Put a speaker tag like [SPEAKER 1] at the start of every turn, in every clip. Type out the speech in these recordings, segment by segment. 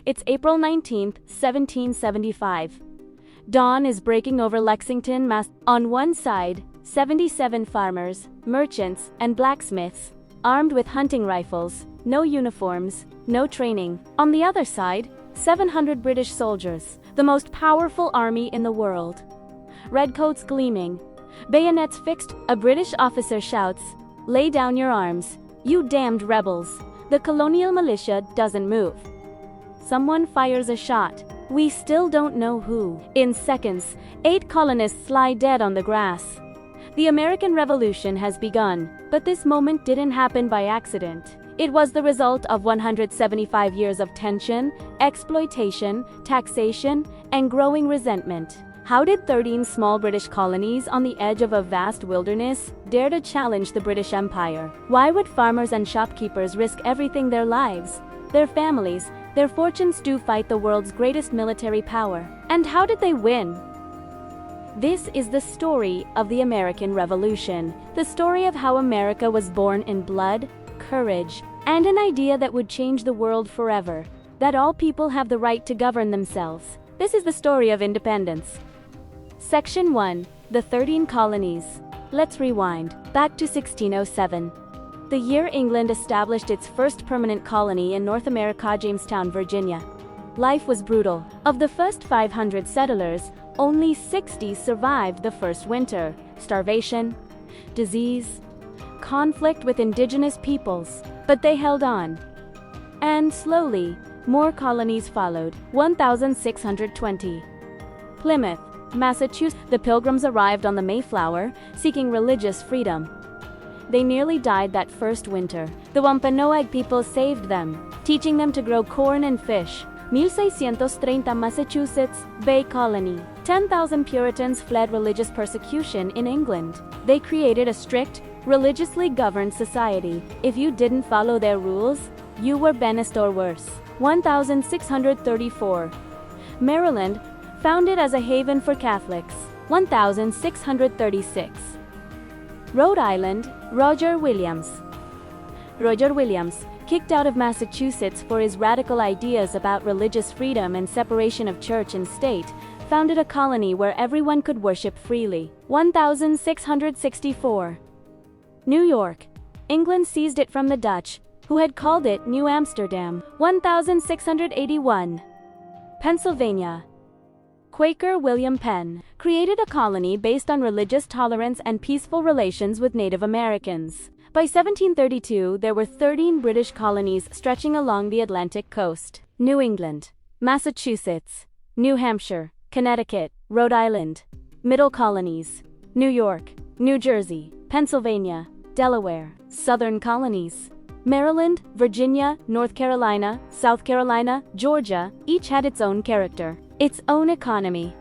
[SPEAKER 1] It's April 19, 1775. Dawn is breaking over Lexington, Mass. On one side, 77 farmers, merchants, and blacksmiths, armed with hunting rifles, no uniforms, no training. On the other side, 700 British soldiers, the most powerful army in the world. Redcoats gleaming, bayonets fixed. A British officer shouts, "Lay down your arms, you damned rebels." The colonial militia doesn't move. Someone fires a shot. We still don't know who. In seconds, 8 colonists lie dead on the grass. The American Revolution has begun, but this moment didn't happen by accident. It was the result of 175 years of tension, exploitation, taxation, and growing resentment. How did 13 small British colonies on the edge of a vast wilderness dare to challenge the British Empire? Why would farmers and shopkeepers risk everything, their lives, their families, their fortunes, to fight the world's greatest military power? And how did they win? This is the story of the American Revolution, the story of how America was born in blood, courage, and an idea that would change the world forever, that all people have the right to govern themselves. This is the story of independence. Section 1. The 13 Colonies. Let's rewind, back to 1607. The year England established its first permanent colony in North America, Jamestown, Virginia. Life was brutal. Of the first 500 settlers, only 60 survived the first winter. Starvation, disease, conflict with indigenous peoples, but they held on. And slowly, more colonies followed. 1620. Plymouth, Massachusetts. The Pilgrims arrived on the Mayflower, seeking religious freedom. They nearly died that first winter. The Wampanoag people saved them, teaching them to grow corn and fish. 1630, Massachusetts Bay Colony. 10,000 Puritans fled religious persecution in England. They created a strict, religiously governed society. If you didn't follow their rules, you were banished or worse. 1634. Maryland, founded as a haven for Catholics. 1636. Rhode Island, Roger Williams. Roger Williams, kicked out of Massachusetts for his radical ideas about religious freedom and separation of church and state, founded a colony where everyone could worship freely. 1664. New York. England seized it from the Dutch, who had called it New Amsterdam. 1681. Pennsylvania. Quaker William Penn created a colony based on religious tolerance and peaceful relations with Native Americans. By 1732, there were 13 British colonies stretching along the Atlantic coast. New England, Massachusetts, New Hampshire, Connecticut, Rhode Island. Middle colonies, New York, New Jersey, Pennsylvania, Delaware. Southern colonies, Maryland, Virginia, North Carolina, South Carolina, Georgia. Each had its own character, its own economy,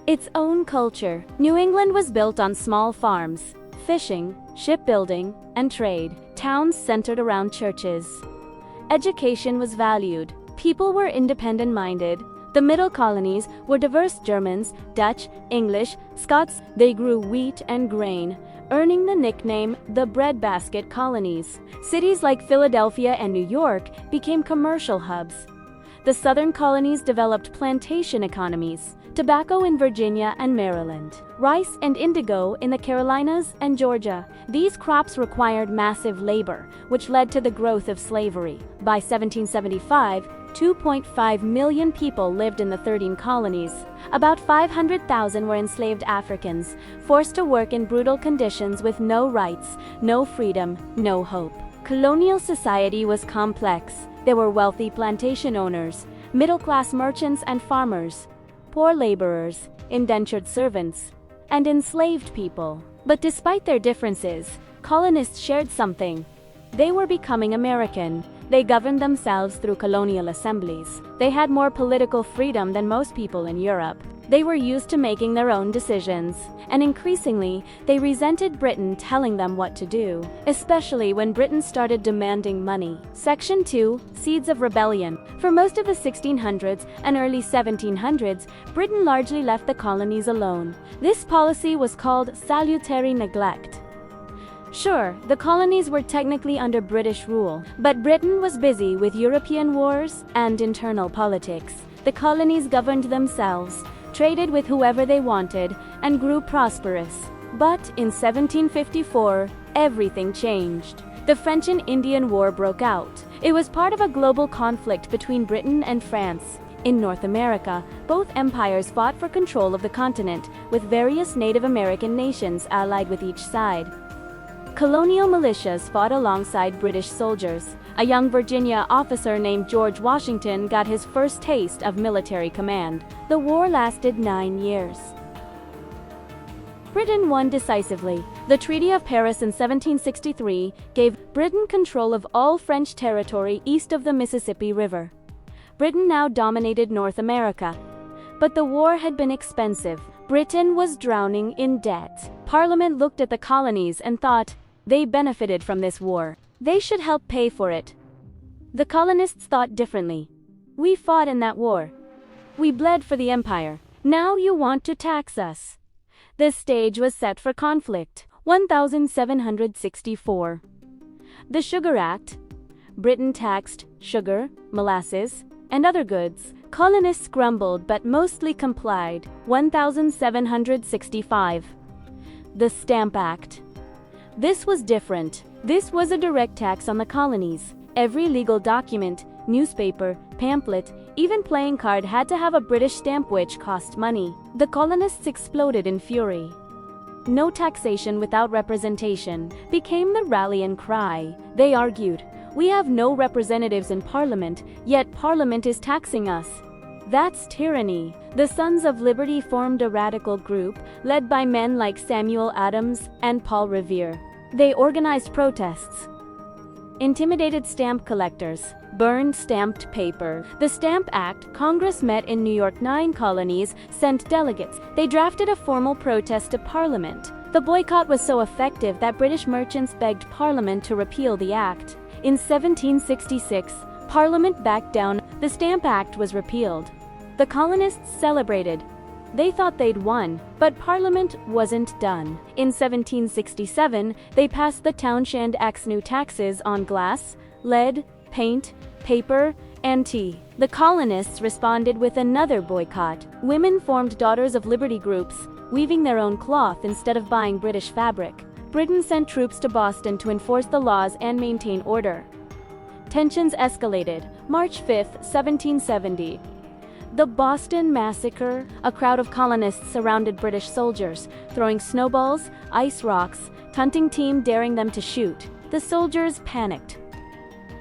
[SPEAKER 1] its own culture. New England was built on small farms, fishing, shipbuilding, and trade. Towns centered around churches. Education was valued. People were independent-minded. The middle colonies were diverse: Germans, Dutch, English, Scots. They grew wheat and grain, earning the nickname the breadbasket colonies. Cities like Philadelphia and New York became commercial hubs. The southern colonies developed plantation economies: tobacco in Virginia and Maryland, rice and indigo in the Carolinas and Georgia. These crops required massive labor, which led to the growth of slavery. By 1775, 2.5 million people lived in the 13 colonies. About 500,000 were enslaved Africans, forced to work in brutal conditions with no rights, no freedom, no hope. Colonial society was complex. There were wealthy plantation owners, middle-class merchants and farmers, poor laborers, indentured servants, and enslaved people. But despite their differences, colonists shared something. They were becoming American. They governed themselves through colonial assemblies. They had more political freedom than most people in Europe. They were used to making their own decisions, and increasingly, they resented Britain telling them what to do, especially when Britain started demanding money. Section 2. Seeds of Rebellion. For most of the 1600s and early 1700s, Britain largely left the colonies alone. This policy was called salutary neglect. Sure, the colonies were technically under British rule, but Britain was busy with European wars and internal politics. The colonies governed themselves, traded with whoever they wanted, and grew prosperous. But in 1754, everything changed. The French and Indian War broke out. It was part of a global conflict between Britain and France. In North America, both empires fought for control of the continent, with various Native American nations allied with each side. Colonial militias fought alongside British soldiers. A young Virginia officer named George Washington got his first taste of military command. The war lasted 9 years. Britain won decisively. The Treaty of Paris in 1763 gave Britain control of all French territory east of the Mississippi River. Britain now dominated North America. But the war had been expensive. Britain was drowning in debt. Parliament looked at the colonies and thought, they benefited from this war. They should help pay for it. The colonists thought differently. We fought in that war. We bled for the empire. Now you want to tax us. The stage was set for conflict. 1764. The Sugar Act. Britain taxed sugar, molasses, and other goods. Colonists grumbled but mostly complied. 1765. The Stamp Act. This was different. This was a direct tax on the colonies. Every legal document, newspaper, pamphlet, even playing card had to have a British stamp, which cost money. The colonists exploded in fury. No taxation without representation became the rallying cry. They argued, we have no representatives in Parliament, yet Parliament is taxing us. That's tyranny. The Sons of Liberty formed a radical group, led by men like Samuel Adams and Paul Revere. They organized protests, intimidated stamp collectors, burned stamped paper. The Stamp Act. Congress met in New York. 9 colonies sent delegates. They drafted a formal protest to Parliament. The boycott was so effective that British merchants begged Parliament to repeal the act. In 1766, Parliament backed down. The Stamp Act was repealed. The colonists celebrated. They thought they'd won, but Parliament wasn't done. In 1767, they passed the Townshend Act's new taxes on glass, lead, paint, paper, and tea. The colonists responded with another boycott. Women formed Daughters of Liberty groups, weaving their own cloth instead of buying British fabric. Britain sent troops to Boston to enforce the laws and maintain order. Tensions escalated. March 5, 1770. The Boston Massacre. A crowd of colonists surrounded British soldiers, throwing snowballs, ice rocks, taunting team daring them to shoot. The soldiers panicked.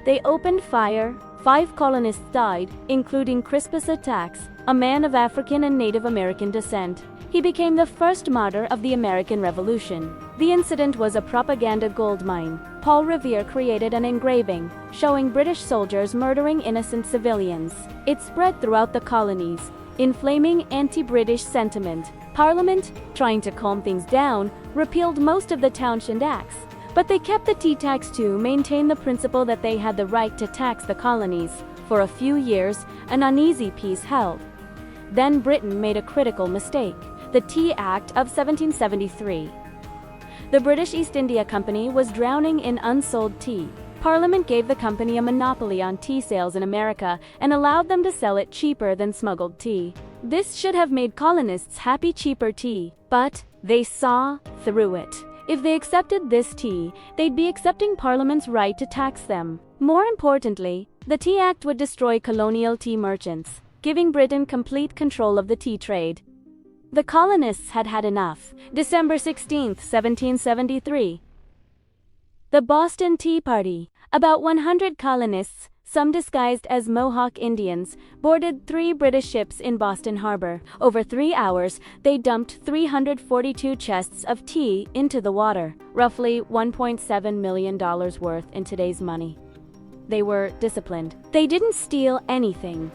[SPEAKER 1] They opened fire. 5 colonists died, including Crispus Attucks, a man of African and Native American descent. He became the first martyr of the American Revolution. The incident was a propaganda goldmine. Paul Revere created an engraving showing British soldiers murdering innocent civilians. It spread throughout the colonies, inflaming anti-British sentiment. Parliament, trying to calm things down, repealed most of the Townshend Acts. But they kept the tea tax to maintain the principle that they had the right to tax the colonies. For a few years, an uneasy peace held. Then Britain made a critical mistake. The Tea Act of 1773. The British East India Company was drowning in unsold tea. Parliament gave the company a monopoly on tea sales in America and allowed them to sell it cheaper than smuggled tea. This should have made colonists happy. Cheaper tea, but they saw through it. If they accepted this tea, they'd be accepting Parliament's right to tax them. More importantly, the Tea Act would destroy colonial tea merchants, giving Britain complete control of the tea trade. The colonists had had enough. December 16, 1773. The Boston Tea Party. About 100 colonists, some disguised as Mohawk Indians, boarded 3 British ships in Boston Harbor. Over 3 hours, they dumped 342 chests of tea into the water, roughly $1.7 million worth in today's money. They were disciplined. They didn't steal anything.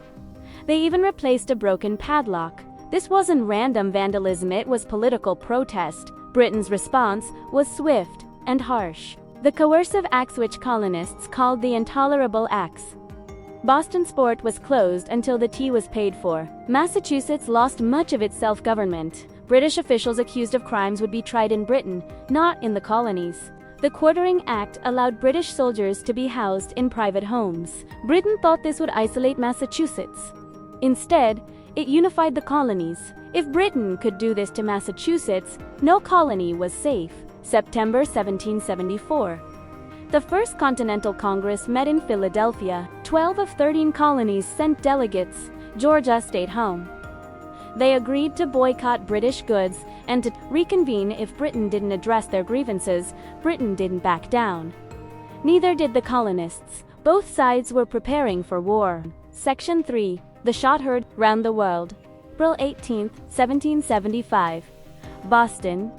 [SPEAKER 1] They even replaced a broken padlock. This wasn't random vandalism, it was political protest. Britain's response was swift and harsh. The coercive acts, which colonists called the intolerable acts. Boston Sport was closed until the tea was paid for. Massachusetts lost much of its self-government. British officials accused of crimes would be tried in Britain, not in the colonies. The Quartering Act allowed British soldiers to be housed in private homes. Britain thought this would isolate Massachusetts. Instead, it unified the colonies. If Britain could do this to Massachusetts, no colony was safe. September 1774. The First Continental Congress met in Philadelphia. 12 of 13 colonies sent delegates. Georgia stayed home. They agreed to boycott British goods and to reconvene if Britain didn't address their grievances. Britain didn't back down. Neither did the colonists. Both sides were preparing for war. Section 3. The Shot Heard Round the World. April 18, 1775. Boston.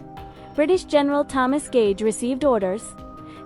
[SPEAKER 1] British General Thomas Gage received orders.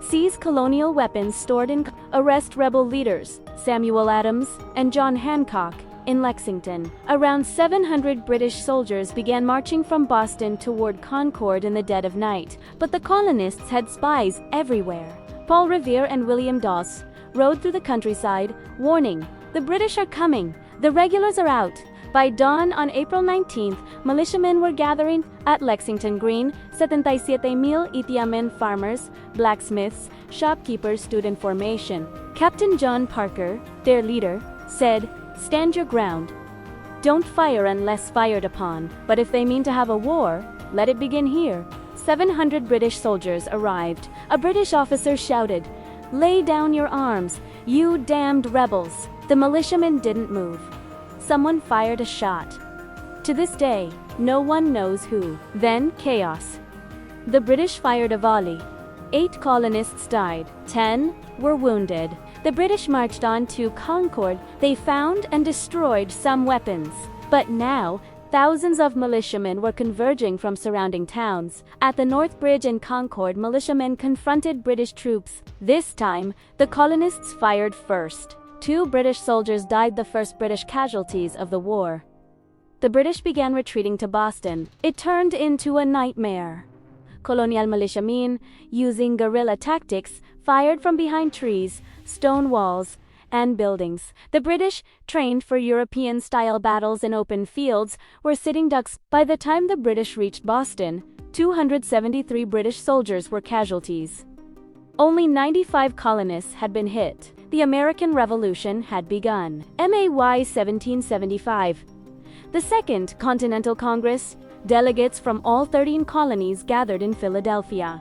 [SPEAKER 1] Seize colonial weapons stored in. Arrest rebel leaders, Samuel Adams and John Hancock, in Lexington. Around 700 British soldiers began marching from Boston toward Concord in the dead of night, but the colonists had spies everywhere. Paul Revere and William Doss rode through the countryside, warning, "The British are coming. The regulars are out." By dawn on April 19th, militiamen were gathering at Lexington Green. 77,000 Itiamen farmers, blacksmiths, shopkeepers stood in formation. Captain John Parker, their leader, said, "Stand your ground. Don't fire unless fired upon, but if they mean to have a war, let it begin here." 700 British soldiers arrived. A British officer shouted, "Lay down your arms, you damned rebels." The militiamen didn't move. Someone fired a shot. To this day, no one knows who. Then, chaos. The British fired a volley. 8 colonists died. 10 were wounded. The British marched on to Concord. They found and destroyed some weapons. But now, thousands of militiamen were converging from surrounding towns. At the North Bridge in Concord, militiamen confronted British troops. This time, the colonists fired first. 2 British soldiers died, the first British casualties of the war. The British began retreating to Boston. It turned into a nightmare. Colonial militiamen, using guerrilla tactics, fired from behind trees, stone walls, and buildings. The British, trained for European-style battles in open fields, were sitting ducks. By the time the British reached Boston, 273 British soldiers were casualties. Only 95 colonists had been hit. The American Revolution had begun. May 1775. The Second Continental Congress, delegates from all 13 colonies gathered in Philadelphia.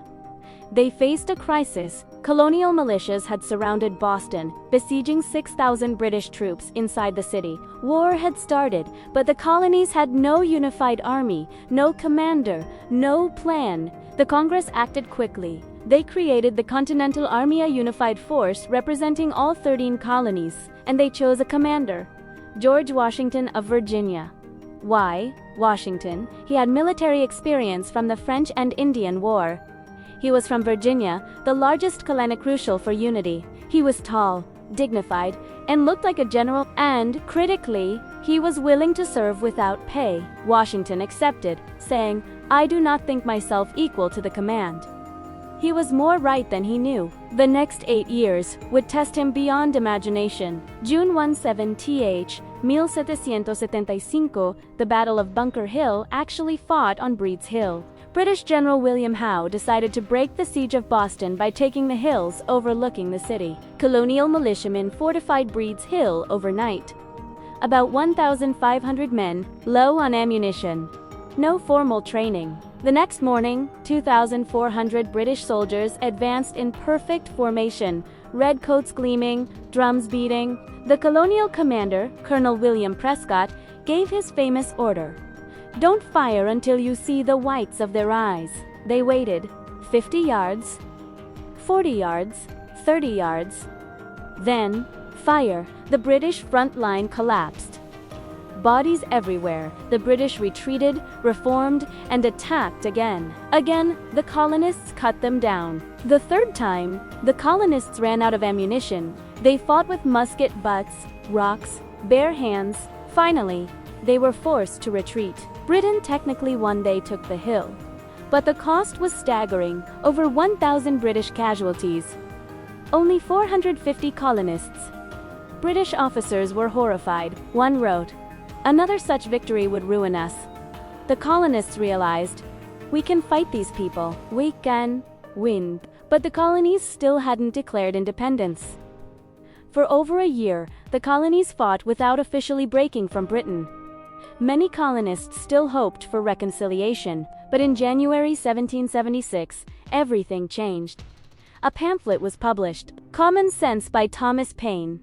[SPEAKER 1] They faced a crisis. Colonial militias had surrounded Boston, besieging 6,000 British troops inside the city. War had started, but the colonies had no unified army, no commander, no plan. The Congress acted quickly. They created the Continental Army, a unified force representing all 13 colonies, and they chose a commander, George Washington of Virginia. Why Washington? He had military experience from the French and Indian War. He was from Virginia, the largest colony crucial for unity. He was tall, dignified, and looked like a general, and, critically, he was willing to serve without pay. Washington accepted, saying, "I do not think myself equal to the command." He was more right than he knew. The next 8 years would test him beyond imagination. June 17th, 1775, the Battle of Bunker Hill actually fought on Breed's Hill. British General William Howe decided to break the siege of Boston by taking the hills overlooking the city. Colonial militiamen fortified Breed's Hill overnight. About 1,500 men, low on ammunition. No formal training. The next morning, 2,400 British soldiers advanced in perfect formation, redcoats gleaming, drums beating. The colonial commander, Colonel William Prescott, gave his famous order, "Don't fire until you see the whites of their eyes." They waited. 50 yards, 40 yards, 30 yards. Then, fire. The British front line collapsed. Bodies everywhere. The British retreated, reformed, and attacked again. Again, the colonists cut them down. The third time, the colonists ran out of ammunition. They fought with musket butts, rocks, bare hands. Finally, they were forced to retreat. Britain technically won. They took the hill. But the cost was staggering. Over 1,000 British casualties. Only 450 colonists. British officers were horrified. One wrote, "Another such victory would ruin us." The colonists realized, "We can fight these people. We can win." But the colonies still hadn't declared independence. For over a year, the colonies fought without officially breaking from Britain. Many colonists still hoped for reconciliation, but in January 1776, everything changed. A pamphlet was published, Common Sense by Thomas Paine.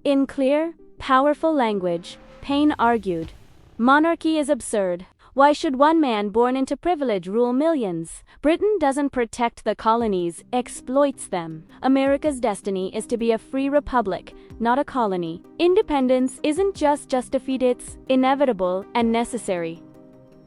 [SPEAKER 1] In clear, powerful language, Paine argued, "Monarchy is absurd. Why should one man born into privilege rule millions? Britain doesn't protect the colonies, exploits them. America's destiny is to be a free republic, not a colony. Independence isn't just defeat, it's inevitable and necessary."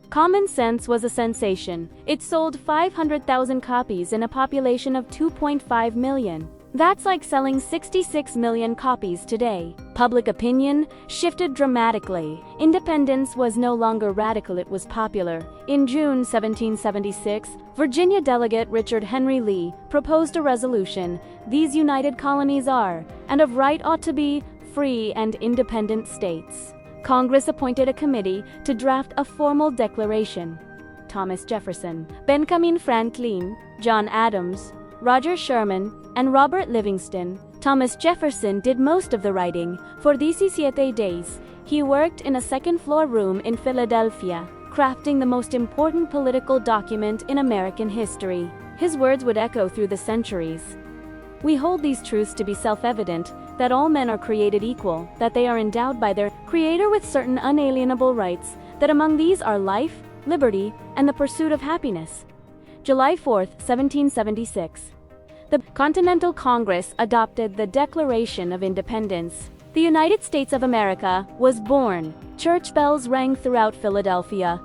[SPEAKER 1] Common Sense was a sensation. It sold 500,000 copies in a population of 2.5 million. That's like selling 66 million copies today. Public opinion shifted dramatically. Independence was no longer radical, it was popular. In June 1776, Virginia delegate Richard Henry Lee proposed a resolution, "These united colonies are, and of right ought to be, free and independent states." Congress appointed a committee to draft a formal declaration. Thomas Jefferson, Benjamin Franklin, John Adams, Roger Sherman, and Robert Livingston. Thomas Jefferson did most of the writing. For 17 days, he worked in a second-floor room in Philadelphia, crafting the most important political document in American history. His words would echo through the centuries. "We hold these truths to be self-evident, that all men are created equal, that they are endowed by their Creator with certain unalienable rights, that among these are life, liberty, and the pursuit of happiness." July 4, 1776. The Continental Congress adopted the Declaration of Independence. The United States of America was born. Church bells rang throughout Philadelphia.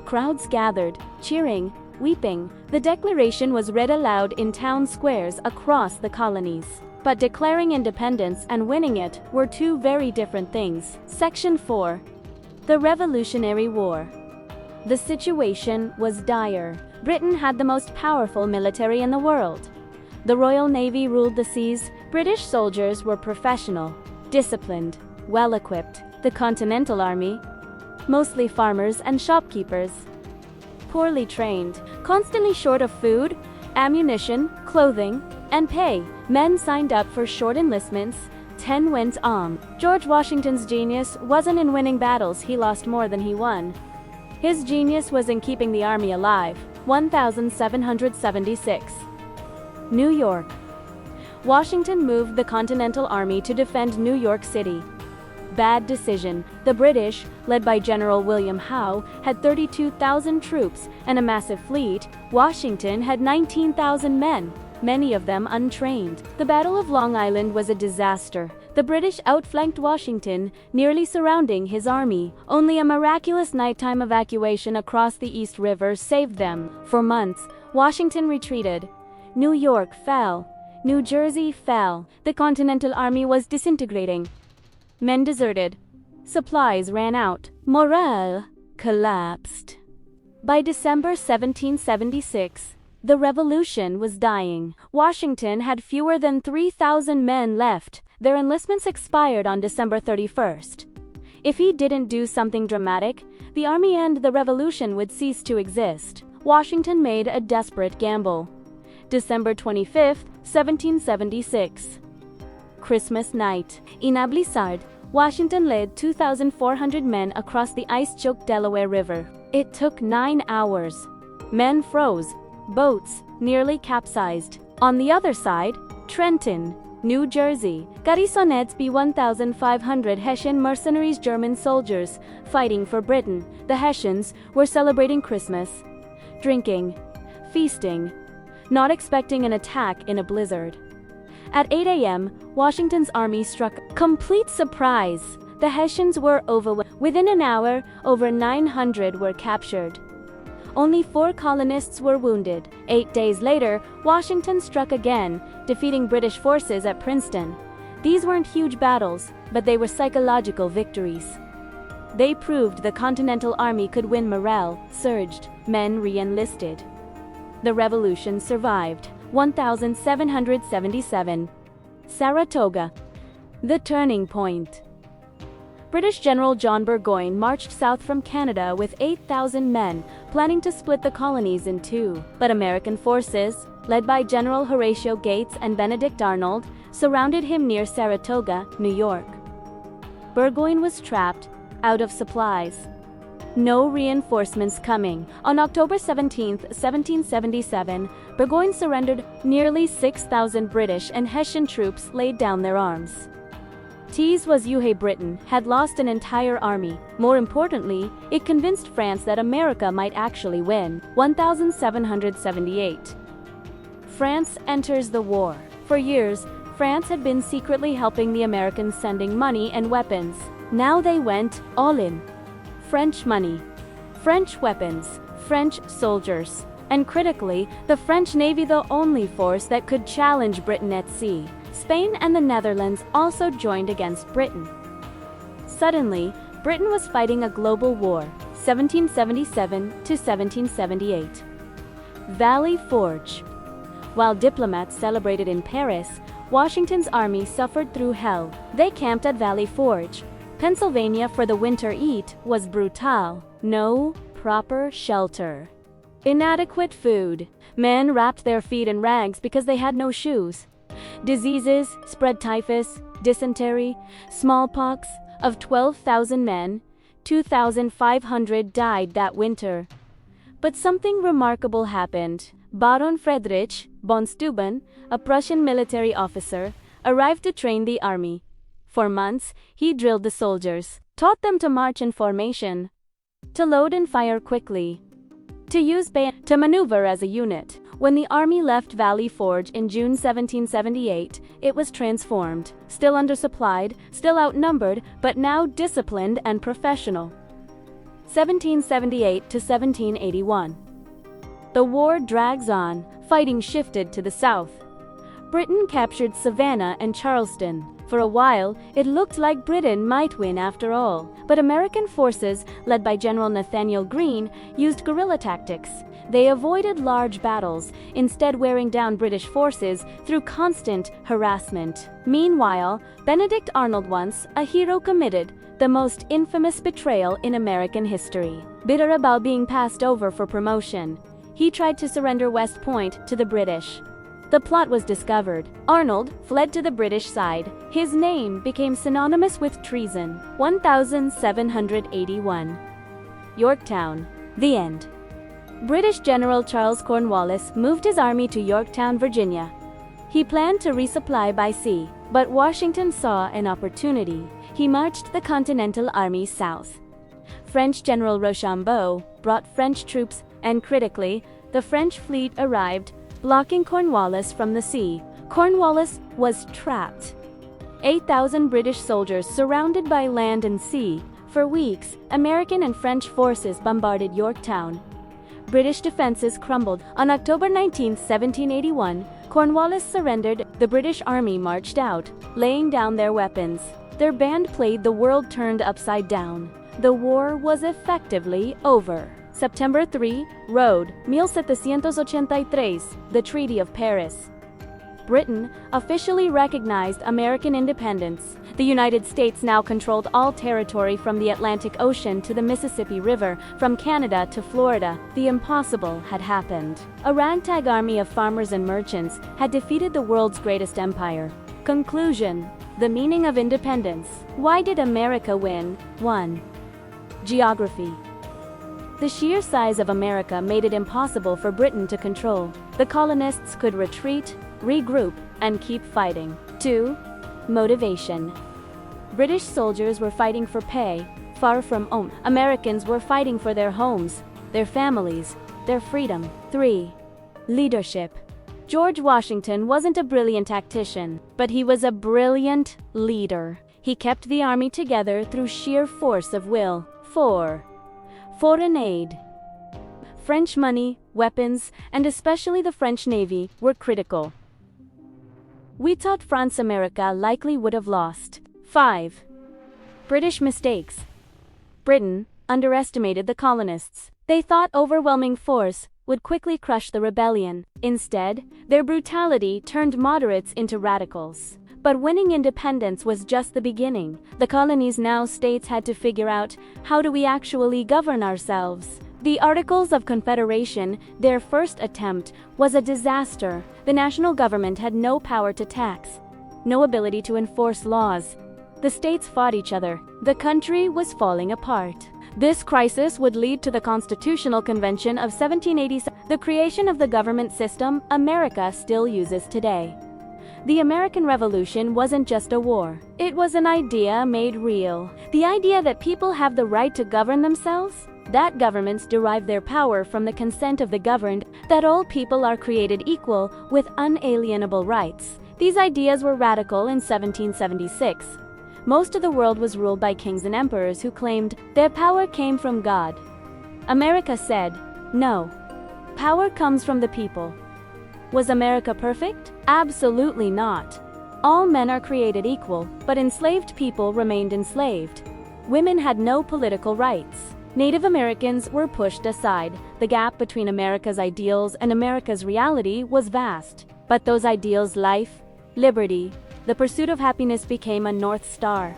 [SPEAKER 1] Crowds gathered, cheering, weeping. The Declaration was read aloud in town squares across the colonies. But declaring independence and winning it were two very different things. Section 4. The Revolutionary War. The situation was dire. Britain had the most powerful military in the world. The Royal Navy ruled the seas. British soldiers were professional, disciplined, well-equipped. The Continental Army, mostly farmers and shopkeepers, poorly trained, constantly short of food, ammunition, clothing, and pay. Men signed up for short enlistments. 10 went armed. George Washington's genius wasn't in winning battles, he lost more than he won. His genius was in keeping the army alive. 1776. New York. Washington moved the Continental Army to defend New York City. Bad decision. The British, led by General William Howe, had 32,000 troops and a massive fleet. Washington had 19,000 men, many of them untrained. The Battle of Long Island was a disaster. The British outflanked Washington, nearly surrounding his army. Only a miraculous nighttime evacuation across the East River saved them. For months, Washington retreated. New York fell. New Jersey fell. The Continental Army was disintegrating. Men deserted. Supplies ran out. Morale collapsed. By December 1776, the revolution was dying. Washington had fewer than 3,000 men left. Their enlistments expired on December 31st. If he didn't do something dramatic, the army and the revolution would cease to exist. Washington made a desperate gamble. December 25, 1776. Christmas night. In a blizzard, Washington led 2,400 men across the ice-choked Delaware River. It took 9 hours. Men froze. Boats nearly capsized. On the other side, Trenton, New Jersey. Garrisoned by 1,500 Hessian mercenaries, German soldiers, fighting for Britain. The Hessians were celebrating Christmas, drinking, feasting, not expecting an attack in a blizzard. At 8 a.m., Washington's army struck. Complete surprise. The Hessians were overwhelmed. Within an hour, over 900 were captured. Only 4 colonists were wounded. 8 days later, Washington struck again, defeating British forces at Princeton. These weren't huge battles, but they were psychological victories. They proved the Continental Army could win. Morale surged. Men re-enlisted. The revolution survived. 1777. Saratoga. The turning point. British General John Burgoyne marched south from Canada with 8,000 men, planning to split the colonies in two. But American forces, led by General Horatio Gates and Benedict Arnold, surrounded him near Saratoga, New York. Burgoyne was trapped, out of supplies. No reinforcements coming. On October 17, 1777, Burgoyne surrendered. Nearly 6,000 British and Hessian troops laid down their arms. Britain had lost an entire army. More importantly, it convinced France that America might actually win. 1778. France enters the war. For years, France had been secretly helping the Americans, sending money and weapons. Now they went all in. French money, French weapons, French soldiers, and critically, the French Navy, the only force that could challenge Britain at sea. Spain and the Netherlands also joined against Britain. Suddenly, Britain was fighting a global war, 1777 to 1778. Valley Forge. While diplomats celebrated in Paris, Washington's army suffered through hell. They camped at Valley Forge, Pennsylvania for the winter. It was brutal. No proper shelter. Inadequate food. Men wrapped their feet in rags because they had no shoes. Diseases spread: typhus, dysentery, smallpox. Of 12,000 men, 2,500 died that winter. But something remarkable happened. Baron Friedrich von Steuben, a Prussian military officer, arrived to train the army. For months, he drilled the soldiers, taught them to march in formation, to load and fire quickly, to use bayonets, to maneuver as a unit. When the army left Valley Forge in June 1778, it was transformed, still undersupplied, still outnumbered, but now disciplined and professional. 1778 to 1781. The war drags on. Fighting shifted to the south. Britain captured Savannah and Charleston. For a while, it looked like Britain might win after all. But American forces, led by General Nathanael Greene, used guerrilla tactics. They avoided large battles, instead wearing down British forces through constant harassment. Meanwhile, Benedict Arnold, once a hero, committed the most infamous betrayal in American history. Bitter about being passed over for promotion, he tried to surrender West Point to the British. The plot was discovered. Arnold fled to the British side. His name became synonymous with treason. 1781. Yorktown. The end. British General Charles Cornwallis moved his army to Yorktown, Virginia. He planned to resupply by sea, but Washington saw an opportunity. He marched the Continental Army south. French General Rochambeau brought French troops, and critically, the French fleet arrived, blocking Cornwallis from the sea. Cornwallis was trapped. 8,000 British soldiers surrounded by land and sea. For weeks, American and French forces bombarded Yorktown. British defenses crumbled. On October 19, 1781, Cornwallis surrendered. The British army marched out, laying down their weapons. Their band played "The World Turned Upside Down." The war was effectively over. September 3, Road, 1783, the Treaty of Paris. Britain officially recognized American independence. The United States now controlled all territory from the Atlantic Ocean to the Mississippi River, from Canada to Florida. The impossible had happened. A ragtag army of farmers and merchants had defeated the world's greatest empire. Conclusion: the meaning of independence. Why did America win? 1. Geography. The sheer size of America made it impossible for Britain to control. The colonists could retreat, regroup, and keep fighting. 2. Motivation. British soldiers were fighting for pay, far from home. Americans were fighting for their homes, their families, their freedom. 3. Leadership. George Washington wasn't a brilliant tactician, but he was a brilliant leader. He kept the army together through sheer force of will. 4. Foreign aid. French money, weapons, and especially the French Navy were critical. We thought France America likely would have lost. 5. British mistakes. Britain underestimated the colonists. They thought overwhelming force would quickly crush the rebellion. Instead, their brutality turned moderates into radicals. But winning independence was just the beginning. The colonies, now states, had to figure out, how do we actually govern ourselves? The Articles of Confederation, their first attempt, was a disaster. The national government had no power to tax, no ability to enforce laws. The states fought each other. The country was falling apart. This crisis would lead to the Constitutional Convention of 1787, the creation of the government system America still uses today. The American Revolution wasn't just a war. It was an idea made real. The idea that people have the right to govern themselves, that governments derive their power from the consent of the governed, that all people are created equal with unalienable rights. These ideas were radical in 1776. Most of the world was ruled by kings and emperors who claimed their power came from God. America said, no. Power comes from the people. Was America perfect? Absolutely not. All men are created equal, but enslaved people remained enslaved. Women had no political rights. Native Americans were pushed aside. The gap between America's ideals and America's reality was vast. But those ideals, life, liberty, the pursuit of happiness, became a North Star.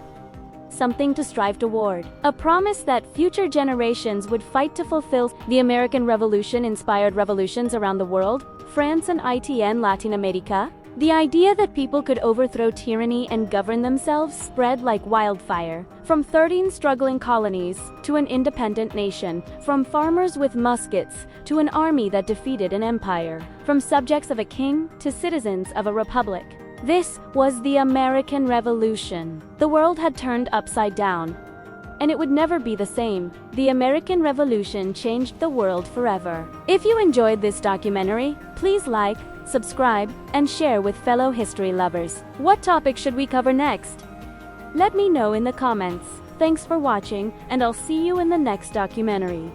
[SPEAKER 1] Something to strive toward. A promise that future generations would fight to fulfill. The American Revolution inspired revolutions around the world, France and in Latin America. The idea that people could overthrow tyranny and govern themselves spread like wildfire. From 13 struggling colonies to an independent nation, from farmers with muskets to an army that defeated an empire, from subjects of a king to citizens of a republic. This was the American Revolution. The world had turned upside down, and it would never be the same. The American Revolution changed the world forever. If you enjoyed this documentary, please like, subscribe, and share with fellow history lovers. What topic should we cover next? Let me know in the comments. Thanks for watching, and I'll see you in the next documentary.